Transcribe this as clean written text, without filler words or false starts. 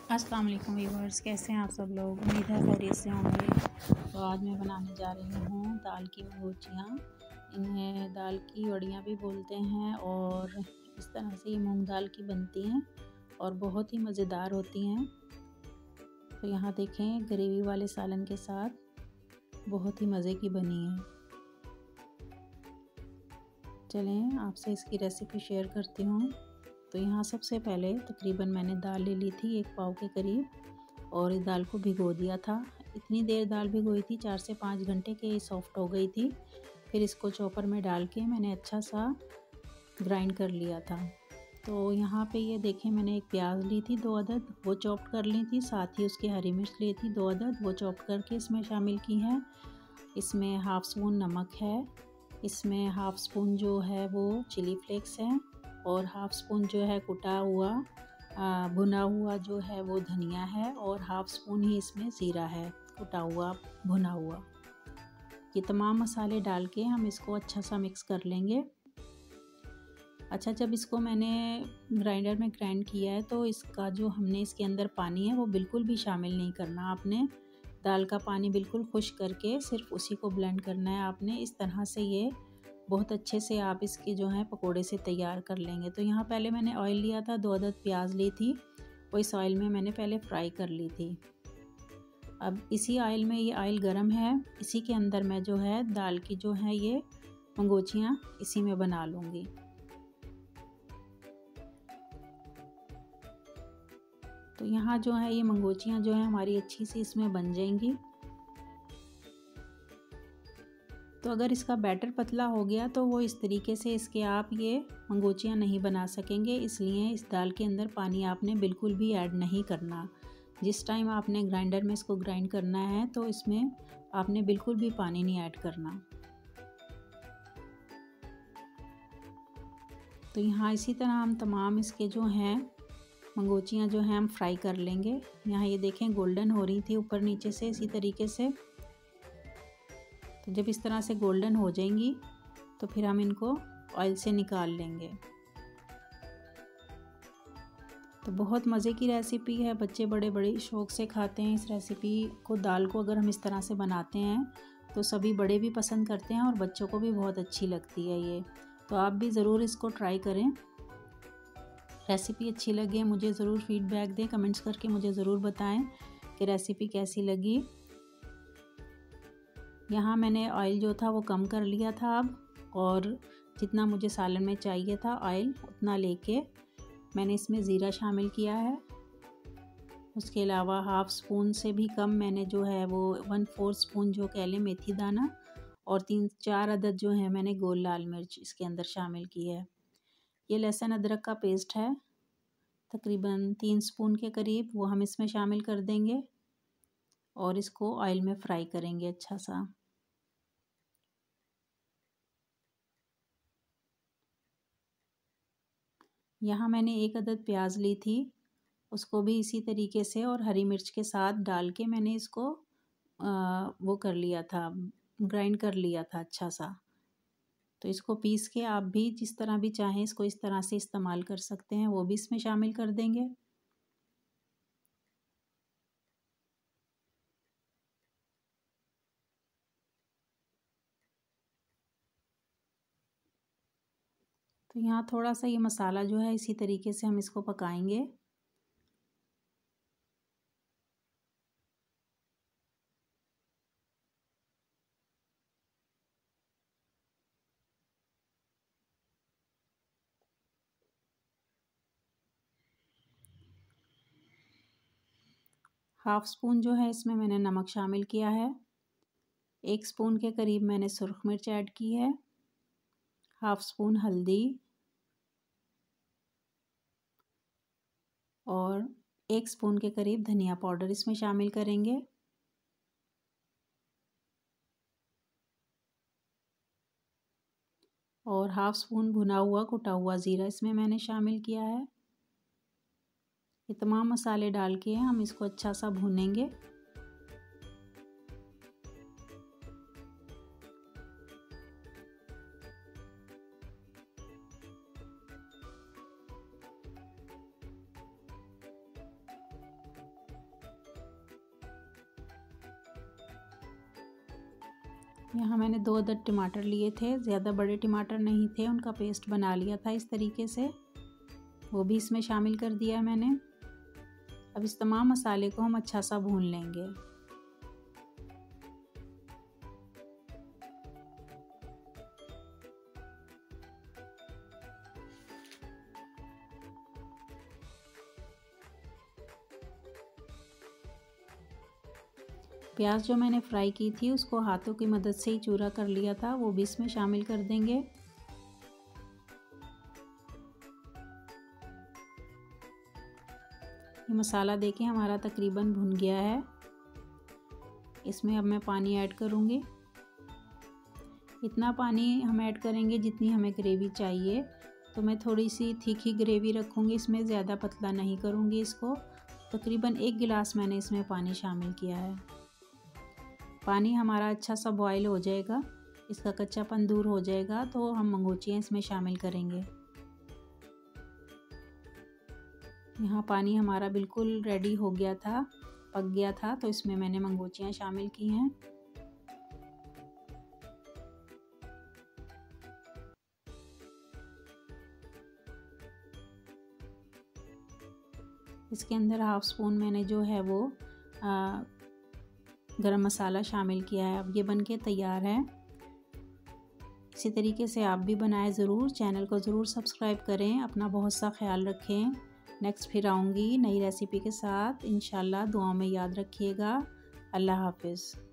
अस्सलाम वालेकुम व्यूअर्स, कैसे हैं आप सब लोग। उम्मीद है खैरियत से होंगे। तो आज मैं बनाने जा रही हूँ दाल की मंगोचियाँ। इन्हें दाल की वड़ियाँ भी बोलते हैं और इस तरह से ये मूंग दाल की बनती हैं और बहुत ही मज़ेदार होती हैं। तो यहाँ देखें, ग्रेवी वाले सालन के साथ बहुत ही मज़े की बनी है। चलें आपसे इसकी रेसिपी शेयर करती हूँ। तो यहाँ सबसे पहले तकरीबन मैंने दाल ले ली थी 1 पाव के करीब और इस दाल को भिगो दिया था। इतनी देर दाल भिगोई थी 4 से 5 घंटे के, ये सॉफ्ट हो गई थी। फिर इसको चॉपर में डाल के मैंने अच्छा सा ग्राइंड कर लिया था। तो यहाँ पे ये देखें, मैंने एक प्याज ली थी 2 अदद, वो चॉप कर ली थी। साथ ही उसकी हरी मिर्च ली थी 2 अदद, वो चॉप करके इसमें शामिल की हैं। इसमें हाफ़ स्पून नमक है, इसमें हाफ़ स्पून जो है वो चिली फ्लेक्स है और हाफ़ स्पून जो है कुटा हुआ भुना हुआ जो है वो धनिया है और हाफ़ स्पून ही इसमें ज़ीरा है कुटा हुआ भुना हुआ। ये तमाम मसाले डाल के हम इसको अच्छा सा मिक्स कर लेंगे। अच्छा, जब इसको मैंने ग्राइंडर में ग्राइंड किया है तो इसका जो हमने इसके अंदर पानी है वो बिल्कुल भी शामिल नहीं करना आपने। दाल का पानी बिल्कुल खुश्क करके सिर्फ उसी को ब्लेंड करना है आपने। इस तरह से ये बहुत अच्छे से आप इसके जो हैं पकोड़े से तैयार कर लेंगे। तो यहाँ पहले मैंने ऑयल लिया था, 2 अदद प्याज ली थी और इस ऑयल में मैंने पहले फ्राई कर ली थी। अब इसी ऑयल में, ये ऑयल गरम है, इसी के अंदर मैं जो है दाल की जो है ये मंगोचियाँ इसी में बना लूँगी। तो यहाँ जो है ये मंगोचियाँ जो है हमारी अच्छी सी इसमें बन जाएंगी। तो अगर इसका बैटर पतला हो गया तो वो इस तरीके से इसके आप ये मंगोचियाँ नहीं बना सकेंगे, इसलिए इस दाल के अंदर पानी आपने बिल्कुल भी ऐड नहीं करना। जिस टाइम आपने ग्राइंडर में इसको ग्राइंड करना है तो इसमें आपने बिल्कुल भी पानी नहीं ऐड करना। तो यहाँ इसी तरह हम तमाम इसके जो हैं मंगोचियाँ जो हैं हम फ्राई कर लेंगे। यहाँ ये देखें गोल्डन हो रही थी ऊपर नीचे से, इसी तरीके से। तो जब इस तरह से गोल्डन हो जाएंगी तो फिर हम इनको ऑयल से निकाल लेंगे। तो बहुत मज़े की रेसिपी है, बच्चे बड़े शौक़ से खाते हैं इस रेसिपी को। दाल को अगर हम इस तरह से बनाते हैं तो सभी बड़े भी पसंद करते हैं और बच्चों को भी बहुत अच्छी लगती है ये। तो आप भी ज़रूर इसको ट्राई करें। रेसिपी अच्छी लगे मुझे ज़रूर फीडबैक दें, कमेंट्स करके मुझे ज़रूर बताएं कि रेसिपी कैसी लगी। यहाँ मैंने ऑयल जो था वो कम कर लिया था अब, और जितना मुझे सालन में चाहिए था ऑयल उतना लेके मैंने इसमें ज़ीरा शामिल किया है। उसके अलावा हाफ़ स्पून से भी कम मैंने जो है वो 1/4 स्पून जो कह लें मेथी दाना और 3-4 अदद जो है मैंने गोल लाल मिर्च इसके अंदर शामिल की है। ये लहसुन अदरक का पेस्ट है तकरीबन 3 स्पून के करीब, वो हम इसमें शामिल कर देंगे और इसको ऑयल में फ्राई करेंगे अच्छा सा। यहाँ मैंने 1 अदद प्याज ली थी, उसको भी इसी तरीके से और हरी मिर्च के साथ डाल के मैंने इसको वो कर लिया था, ग्राइंड कर लिया था अच्छा सा। तो इसको पीस के आप भी जिस तरह भी चाहें इसको इस तरह से इस्तेमाल कर सकते हैं, वो भी इसमें शामिल कर देंगे। तो यहाँ थोड़ा सा ये मसाला जो है इसी तरीके से हम इसको पकाएंगे। हाफ़ स्पून जो है इसमें मैंने नमक शामिल किया है, 1 स्पून के करीब मैंने सुरख मिर्च ऐड की है, हाफ़ स्पून हल्दी और 1 स्पून के करीब धनिया पाउडर इसमें शामिल करेंगे। और हाफ़ स्पून भुना हुआ कुटा हुआ ज़ीरा इसमें मैंने शामिल किया है। ये तमाम मसाले डाल के हम इसको अच्छा सा भूनेंगे। यहाँ मैंने 2 अदद टमाटर लिए थे, ज़्यादा बड़े टमाटर नहीं थे, उनका पेस्ट बना लिया था इस तरीके से, वो भी इसमें शामिल कर दिया मैंने। अब इस तमाम मसाले को हम अच्छा सा भून लेंगे। प्याज जो मैंने फ्राई की थी उसको हाथों की मदद से ही चूरा कर लिया था, वो भी इसमें शामिल कर देंगे। ये मसाला देखिए हमारा तकरीबन भुन गया है। इसमें अब मैं पानी ऐड करूँगी। इतना पानी हम ऐड करेंगे जितनी हमें ग्रेवी चाहिए, तो मैं थोड़ी सी तीखी ग्रेवी रखूँगी, इसमें ज़्यादा पतला नहीं करूँगी इसको। तकरीबन 1 गिलास मैंने इसमें पानी शामिल किया है। पानी हमारा अच्छा सा बॉयल हो जाएगा, इसका कच्चापन दूर हो जाएगा, तो हम मंगोचियाँ इसमें शामिल करेंगे। यहाँ पानी हमारा बिल्कुल रेडी हो गया था, पक गया था, तो इसमें मैंने मंगोचियाँ शामिल की हैं। इसके अंदर 1/2 स्पून मैंने जो है वो गरम मसाला शामिल किया है। अब ये बनके तैयार है। इसी तरीके से आप भी बनाएं ज़रूर। चैनल को ज़रूर सब्सक्राइब करें। अपना बहुत सा ख्याल रखें। नेक्स्ट फिर आऊँगी नई रेसिपी के साथ। इंशाल्लाह दुआ में याद रखिएगा। अल्लाह हाफ़िज़।